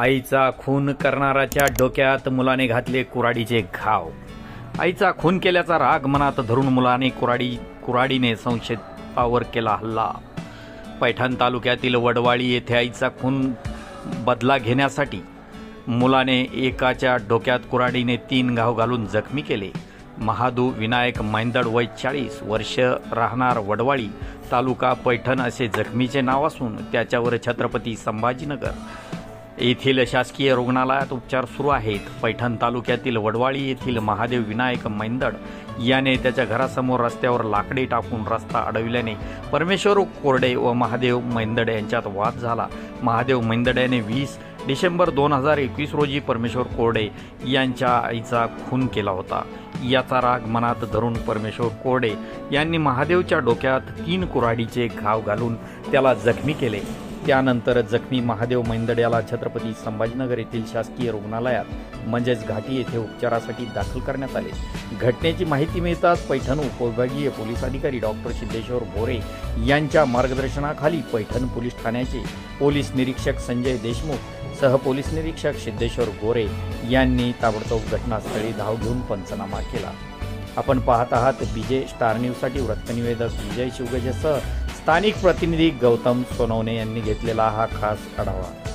आईचा खून करणाऱ्याच्या डोक्यात मुलाने घातले कुऱ्हाडीचे घाव। आईचा खून केल्याचा राग मनात धरून मुलाने कुऱ्हाडीने संशयितावर केला हल्ला। पैठण तालुक्यातील वडवाळी येथे आईचा खून बदला घेण्यासाठी मुलाने एकाच्या डोक्यात कुऱ्हाडीने 3 घाव घालून जखमी केले। महादू विनायक मैंदड वय 40 वर्ष राहणार वडवाळी तालुका पैठण असे जखमीचे नाव असून त्याच्यावर छत्रपती संभाजीनगर येथील शासकीय रुग्णालयात उपचार सुरू आहेत। पैठण तालुक्यातील वडवाळी येथील महादेव विनायक मैंदड याने त्याच्या घरासमोर रस्त्यावर लाकडी टाकून रस्ता अडविल्याने परमेश्वर कोरडे व महादेव मैंदड यांच्यात वाद झाला। महादेव मैंदड याने 20 डिसेंबर 2021 रोजी परमेश्वर कोरडे यांच्या आईचा खून केला होता। याचा राग मनात धरून परमेश्वर कोरडे यांनी महादेवच्या डोक्यात 3 कुऱ्हाडीचे घाव घालून त्याला जखमी केले। त्यानंतर जखमी महादेव मैंदड याला छत्रपती संभाजीनगर येथील शासकीय रुग्णालयात म्हणजेच घाटी येथे उपचारासाठी दाखल करण्यात आले। घटनेची माहिती मिळताच पैठण उपविभागीय पोलीस अधिकारी डॉक्टर सिद्धेश्वर भोरे यांच्या मार्गदर्शनाखाली पैठण पोलीस ठाण्याचे पोलीस निरीक्षक संजय देशमुख सह पोलीस निरीक्षक सिद्धेश्वर गोरे यांनी ताबडतोब घटनास्थळी धाव घेऊन पंचनामा केला। आपण पाहत आहात बीजे स्टार न्यूजसाठी वृत्तनिवेदक विजय शिवगजेसह स्थानिक प्रतिनिधी गौतम सोनवणे यांनी घेतलेला हा खास आढावा।